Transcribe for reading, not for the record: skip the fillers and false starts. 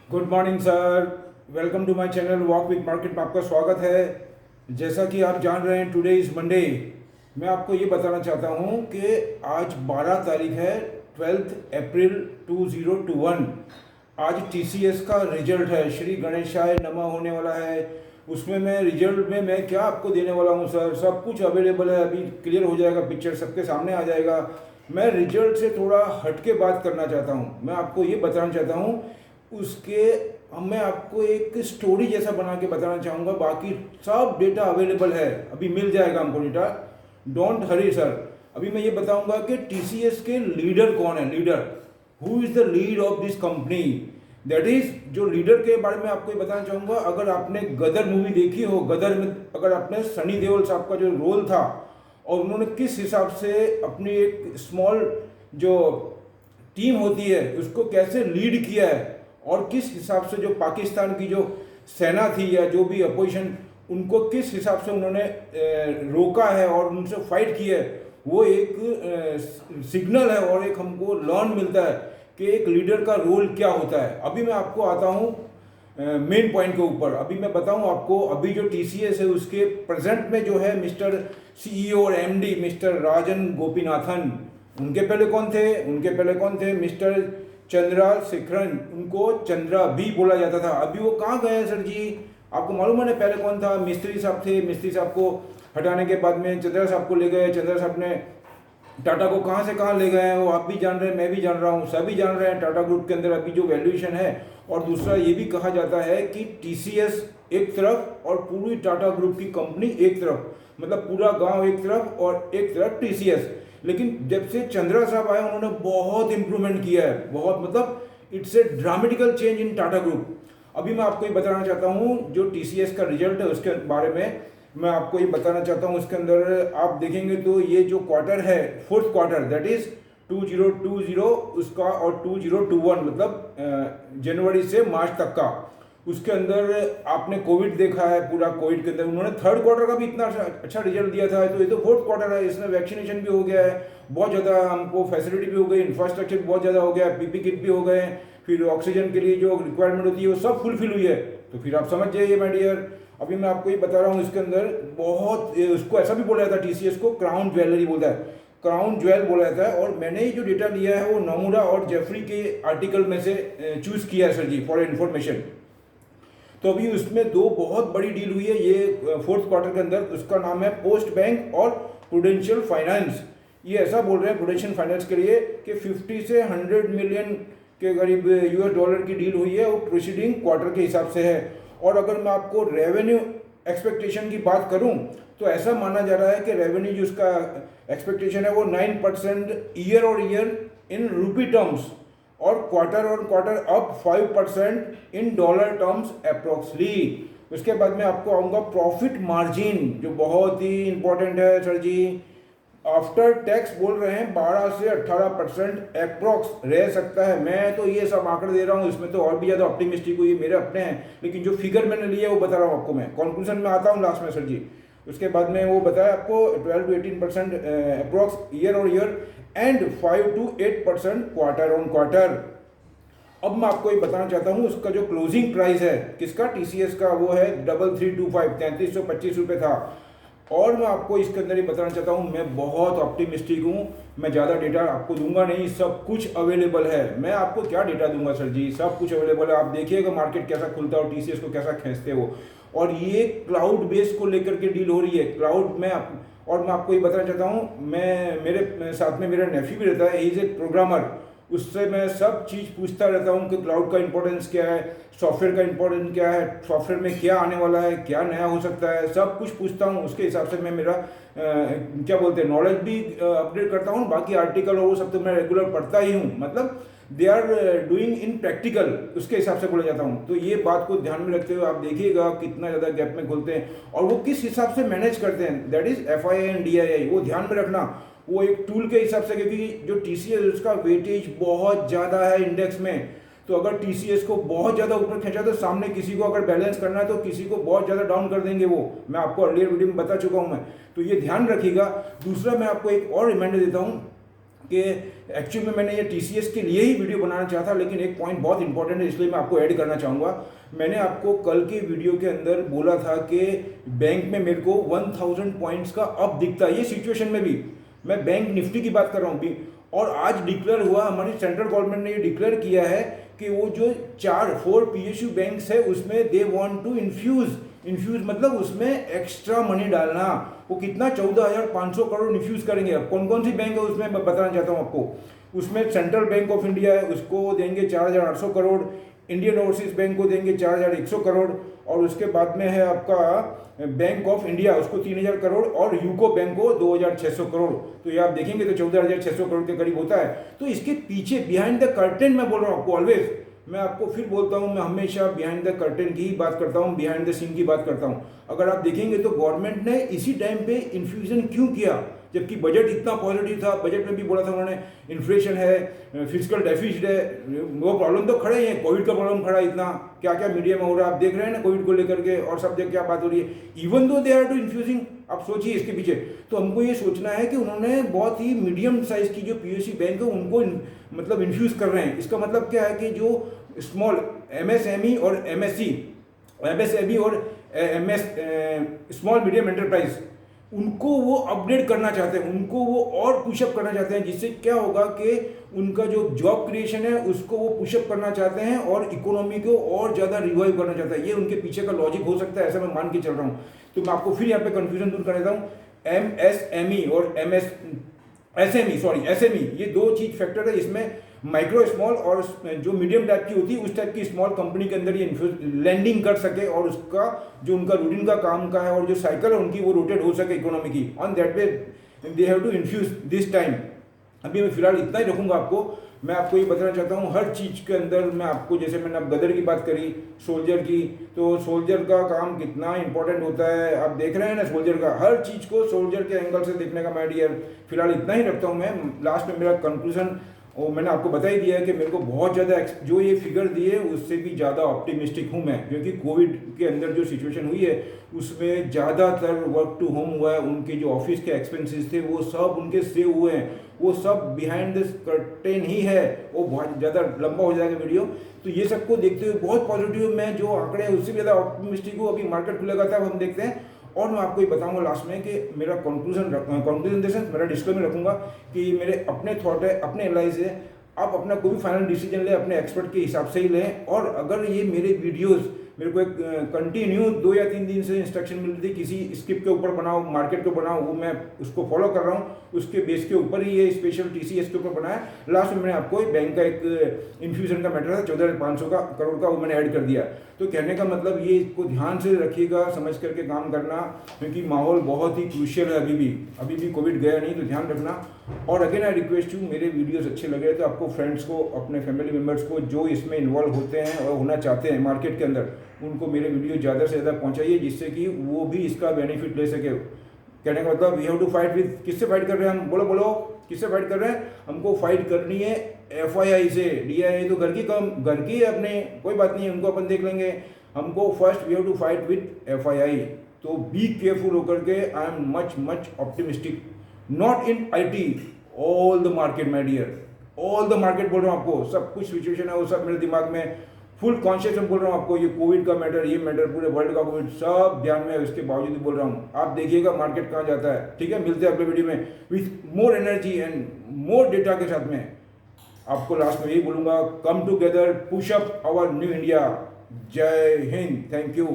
Good morning sir. Welcome to my channel walk with market में आपका स्वागत है। जैसा कि आप जान रहे हैं, टुडे इज़ मंडे। मैं आपको ये बताना चाहता हूँ कि आज 12 तारीख है, 12 अप्रैल 2021। आज टीसीएस का रिजल्ट है, श्री गणेशाय नमः होने वाला है। उसमें मैं रिजल्ट में मैं क्या आपको देने वाला हूँ सर, सब कुछ अवेलेबल है, अभी क्लियर हो जाएगा, पिक्चर सबके सामने आ जाएगा। मैं रिजल्ट से थोड़ा हट के बात करना चाहता हूँ। मैं आपको ये बताना चाहता हूँ उसके मैं आपको एक स्टोरी जैसा बना के बताना चाहूँगा। बाकी सब डेटा अवेलेबल है, अभी मिल जाएगा हमको डेटा। Don't Hari sir. अभी मैं ये बताऊंगा कि टीसीएस के लीडर कौन है, leader, who is the lead of this company. That is, जो लीडर के बारे में आपको ये बताना चाहूँगा। अगर आपने गदर मूवी देखी हो, गदर में अगर आपने सनी देओल साहब का जो रोल था और उन्होंने किस हिसाब से अपनी एक स्मॉल जो टीम होती है उसको कैसे लीड किया है और किस हिसाब से जो पाकिस्तान की जो सेना थी या जो भी अपोजिशन, उनको किस हिसाब से उन्होंने रोका है और उनसे फाइट किया है, वो एक सिग्नल है और एक हमको लर्न मिलता है कि एक लीडर का रोल क्या होता है। अभी मैं आपको आता हूँ मेन पॉइंट के ऊपर। अभी मैं बताऊँ आपको, अभी जो टीसीएस है उसके प्रेजेंट में जो है मिस्टर सीईओ और एमडी मिस्टर राजन गोपीनाथन। उनके पहले कौन थे? उनके पहले कौन थे? मिस्टर चंद्रशेखरन, उनको चंद्रा भी बोला जाता था। अभी वो कहाँ गए हैं सर जी? आपको मालूम है पहले कौन था? मिस्त्री साहब थे। मिस्त्री साहब को हटाने के बाद में चंद्रा साहब को ले गए। चंद्रा साहब ने टाटा को कहाँ से कहाँ ले गए हैं वो आप भी जान रहे हैं, मैं भी जान रहा हूँ, सभी जान रहे हैं। टाटा ग्रुप के अंदर अभी जो वैल्यूएशन है, और दूसरा ये भी कहा जाता है कि टीसीएस एक तरफ और पूरी टाटा ग्रुप की कंपनी एक तरफ, मतलब पूरा गांव एक तरफ और एक तरफ टीसीएस। लेकिन जब से चंद्रा साहब आए उन्होंने बहुत इंप्रूवमेंट किया है, बहुत, मतलब it's a dramatical change in Tata group. अभी मैं आपको ये बताना चाहता हूँ जो टीसीएस का रिजल्ट है उसके बारे में मैं आपको ये बताना चाहता हूँ। इसके अंदर आप देखेंगे तो ये जो क्वार्टर है, फोर्थ क्वार्टर, दैट इज 2020 उसका और 2021, मतलब जनवरी से मार्च तक का, उसके अंदर आपने कोविड देखा है। पूरा कोविड के अंदर उन्होंने थर्ड क्वार्टर का भी इतना अच्छा रिजल्ट दिया था। तो ये तो फोर्थ क्वार्टर है, इसमें वैक्सीनेशन भी हो गया है, बहुत ज़्यादा हमको फैसिलिटी भी हो गई, इंफ्रास्ट्रक्चर बहुत ज़्यादा हो गया, पीपी किट भी हो गए, फिर ऑक्सीजन के लिए जो रिक्वायरमेंट होती है वो सब फुलफिल हुई है। तो फिर आप समझ जाइए माय डियर। अभी मैं आपको ये बता रहा हूँ, इसके अंदर बहुत, उसको ऐसा भी बोला जाता है टीसीएस को क्राउन ज्वेलरी बोलता है, क्राउन ज्वेल बोला जाता है। और मैंने ये जो डेटा लिया है वो नोमुरा और जेफरी के आर्टिकल में से चूज किया है सर जी, फॉर इन्फॉर्मेशन। तो अभी उसमें दो बहुत बड़ी डील हुई है ये फोर्थ क्वार्टर के अंदर। उसका नाम है पोस्ट बैंक और प्रूडेंशियल फाइनेंस। ये ऐसा बोल रहे हैं प्रूडेंशियल फाइनेंस के लिए कि 50 से 100 मिलियन के करीब यूएस डॉलर की डील हुई है, वो प्रीसीडिंग क्वार्टर के हिसाब से है। और अगर मैं आपको रेवेन्यू एक्सपेक्टेशन की बात करूं तो ऐसा माना जा रहा है कि रेवेन्यू जो उसका एक्सपेक्टेशन है वो 9% ईयर और ईयर इन रूपी टर्म्स, और quarter up 5% in dollar terms approximately. उसके बाद में आपको आऊँगा प्रॉफिट मार्जिन, जो बहुत ही इंपॉर्टेंट है सर जी। आफ्टर टैक्स बोल रहे हैं 12 से 18% अप्रोक्स रह सकता है। मैं तो ये सब आंकड़े दे रहा हूँ, इसमें तो और भी ज़्यादा ऑप्टिमिस्टिक हुई, मेरे अपने हैं, लेकिन जो फिगर मैंने लिया है वो बता रहा हूँ आपको। मैं कंक्लूजन में आता हूँ लास्ट में सर जी। उसके बाद में वो बताया आपको 12 to 18% अप्रोक्स ईयर और year and 5 to 8% quarter on quarter. अब मैं आपको ये बताना चाहता हूँ उसका जो क्लोजिंग प्राइस है किसका, टीसीएस का, वो है 3325, 3325 रुपये था। और मैं आपको इसके अंदर ये बताना चाहता हूँ मैं बहुत ऑप्टिमिस्टिक हूँ। मैं ज़्यादा डेटा आपको दूंगा नहीं, सब कुछ अवेलेबल है। मैं आपको क्या डेटा दूंगा सर जी, सब कुछ अवेलेबल है। आप देखिएगा मार्केट कैसा खुलता है और टीसीएस को कैसा खींचते हो। और ये क्लाउड बेस को लेकर के डील हो रही है, क्लाउड में और मैं आपको ये बताना चाहता हूँ, मैं मेरे साथ में मेरा नेफ्यू भी रहता है, ही इज़ ए प्रोग्रामर। उससे मैं सब चीज़ पूछता रहता हूँ कि क्लाउड का इंपॉर्टेंस क्या है, सॉफ्टवेयर का इंपॉर्टेंस क्या है, सॉफ्टवेयर में क्या आने वाला है, क्या नया हो सकता है, सब कुछ पूछता हूँ। उसके हिसाब से मैं मेरा क्या बोलते हैं नॉलेज भी अपडेट करता हूँ। बाकी आर्टिकल और वो सब तो मैं रेगुलर पढ़ता ही हूँ, मतलब they are doing in practical, उसके हिसाब से बोला जाता हूँ। तो ये बात को ध्यान में रखते हुए आप देखिएगा कितना ज़्यादा गैप में खोलते हैं और वो किस हिसाब से मैनेज करते हैं, that is FII and DII, वो ध्यान में रखना। वो एक टूल के हिसाब से, क्योंकि जो टीसीएस उसका वेटेज बहुत ज़्यादा है इंडेक्स में। तो अगर टीसीएस को बहुत ज़्यादा ऊपर खींचा तो सामने किसी को अगर बैलेंस करना है तो किसी को बहुत ज़्यादा डाउन कर देंगे वो, मैं आपको अर्लियर वीडियो में बता चुका हूँ मैं। तो ये ध्यान रखिएगा। दूसरा मैं आपको एक और रिमाइंडर देता हूँ कि एक्चुअली में मैंने ये टीसीएस के लिए ही वीडियो बनाना चाहता, लेकिन एक पॉइंट बहुत इंपॉर्टेंट है इसलिए मैं आपको ऐड करना चाहूँगा। मैंने आपको कल के वीडियो के अंदर बोला था कि बैंक में मेरे को 1000 पॉइंट्स का अप दिखता है, ये सिचुएशन में भी मैं बैंक निफ्टी की बात कर रहा हूँ। और आज डिक्लेयर हुआ, हमारी सेंट्रल गवर्नमेंट ने ये डिक्लेयर किया है कि वो जो 4 पीएसयू बैंक्स है उसमें दे वांट टू इन्फ्यूज मतलब उसमें एक्स्ट्रा मनी डालना। वो कितना 14,500 करोड़ इन्फ्यूज करेंगे। अब कौन कौन सी बैंक है उसमें मैं बताना चाहता हूँ आपको। उसमें सेंट्रल बैंक ऑफ इंडिया है, उसको देंगे 4,800 करोड़, इंडियन ओवरसीज बैंक को देंगे 4,100 करोड़, और उसके बाद में है आपका बैंक ऑफ इंडिया, उसको 3,000 करोड़, और यूको बैंक को 2,600 करोड़। तो ये आप देखेंगे तो 14,600 करोड़ के करीब होता है। तो इसके पीछे बिहाइंड द कर्टेन मैं बोल रहा हूँ आपको, ऑलवेज मैं आपको फिर बोलता हूँ, मैं हमेशा बिहाइंड द कर्टेन की ही बात करता हूँ, बिहाइंड द सीन की बात करता हूँ। अगर आप देखेंगे तो गवर्नमेंट ने इसी टाइम पे इन्फ्यूजन क्यों किया, जबकि बजट इतना पॉजिटिव था। बजट में भी बोला था उन्होंने इन्फ्लेशन है, फिजिकल डेफिसिट है, वो प्रॉब्लम तो खड़े ही है, कोविड का प्रॉब्लम खड़ा है, इतना क्या क्या मीडिया में हो रहा है आप देख रहे हैं ना, कोविड को लेकर के और सब जगह क्या बात हो रही है। Even though they are to infusing, आप सोचिए इसके पीछे। तो हमको ये सोचना है कि उन्होंने बहुत ही मीडियम साइज की जो पीएसयू बैंक है उनको मतलब इन्फ्यूज कर रहे हैं। इसका मतलब क्या है कि जो स्मॉल एमएसएमई और एमएसएमई और एमएस स्मॉल मीडियम एंटरप्राइज, उनको वो अपडेट करना चाहते हैं, उनको वो और पुशअप करना चाहते हैं, जिससे क्या होगा कि उनका जो जॉब क्रिएशन है उसको वो पुशअप करना चाहते हैं और इकोनॉमी को और ज़्यादा रिवाइव करना चाहते हैं। ये उनके पीछे का लॉजिक हो सकता है, ऐसा मैं मान के चल रहा हूँ। तो मैं आपको फिर यहाँ पे कंफ्यूजन दूर कर देता हूँ। एमएसएमई और एसएमई, ये दो चीज फैक्टर है। इसमें माइक्रो स्मॉल और जो मीडियम टाइप की होती है उस टाइप की स्मॉल कंपनी के अंदर ये लैंडिंग कर सके और उसका जो उनका रूटीन का काम का है और जो साइकिल है उनकी वो रोटेट हो सके इकोनॉमी की। On that way they have to infuse this time. अभी मैं फिलहाल इतना ही रखूंगा आपको। मैं आपको ये बताना चाहता हूँ हर चीज़ के अंदर मैं आपको, जैसे मैंने अब गदर की बात करी, सोल्जर की, तो सोल्जर का काम कितना इंपॉर्टेंट होता है आप देख रहे हैं ना। सोल्जर का हर चीज़ को सोल्जर के एंगल से देखने का मैं डियर फिलहाल इतना ही रखता हूँ। मैं लास्ट में मेरा कंक्लूजन और मैंने आपको बता ही दिया है कि मेरे को बहुत ज़्यादा जो ये फिगर दिए उससे भी ज़्यादा ऑप्टिमिस्टिक हूँ मैं, क्योंकि कोविड के अंदर जो सिचुएशन हुई है उसमें ज़्यादातर वर्क टू होम हुआ है। उनके जो ऑफिस के एक्सपेंसेस थे वो सब उनके सेव हुए हैं, वो सब बिहाइंड दिस कर्टेन ही है। वो बहुत ज़्यादा लंबा हो जाएगा वीडियो, तो ये सबको देखते हुए बहुत पॉजिटिव मैं जो आंकड़े हैं उससे भी ज़्यादा ऑप्टिमिस्टिक हूँ। अभी मार्केट खुलेगा तब हम देखते हैं। और मैं आपको ये बताऊंगा लास्ट में कि मेरा कंक्लूजन दे मेरा डिस्क्लेमर रखूंगा कि मेरे अपने थॉट है, अपने एनालाइज है। आप अपना कोई भी फाइनल डिसीजन लें अपने एक्सपर्ट के हिसाब से ही लें। और अगर ये मेरे वीडियोस मेरे को एक कंटिन्यू 2 या 3 दिन से इंस्ट्रक्शन मिल रही थी किसी स्किप के ऊपर बनाओ, मार्केट के बनाओ, वो मैं उसको फॉलो कर रहा हूँ, उसके बेस के ऊपर ही ये स्पेशल टीसीएस के ऊपर बनाया। लास्ट में मैंने आपको एक बैंक का एक इन्फ्यूजन का मैटर था 14,500 करोड़ का, वो मैंने ऐड कर दिया। तो कहने का मतलब ये इसको ध्यान से रखिएगा, समझ करके काम करना, क्योंकि माहौल बहुत ही क्रूशियल है अभी भी कोविड गया नहीं, तो ध्यान रखना। और अगेन आई रिक्वेस्ट यू, मेरे वीडियोस अच्छे लगे तो आपको फ्रेंड्स को, अपने फैमिली मेम्बर्स को जो इसमें इन्वॉल्व होते हैं और होना चाहते हैं मार्केट के अंदर, उनको मेरे वीडियो ज़्यादा से ज़्यादा पहुंचाइए, जिससे कि वो भी इसका बेनिफिट ले सके। कहने का मतलब we have to fight with, किससे फाइट कर रहे हैं हम, बोलो किससे फाइट कर रहे हैं? हमको फाइट करनी है एफआईआई से। डीआईआई तो घर की है अपने, कोई बात नहीं है, उनको अपन देख लेंगे। हमको first we have to fight with FII. तो बी केयरफुल होकर के, I am much optimistic, not in IT, all the market my dear, all the market बोल रहा हूँ आपको। सब कुछ सिचुएशन है वो सब मेरे दिमाग में फुल कॉन्शियस में बोल रहा हूँ आपको। ये कोविड का मैटर, ये मैटर पूरे वर्ल्ड का कोविड सब ध्यान में है, उसके बावजूद बोल रहा हूँ। आप देखिएगा मार्केट कहाँ जाता है। ठीक है, मिलते हैं अगले वीडियो में with more energy and more data के साथ में। आपको लास्ट में यही बोलूँगा, come together, push up our new India. Jai Hind, thank you.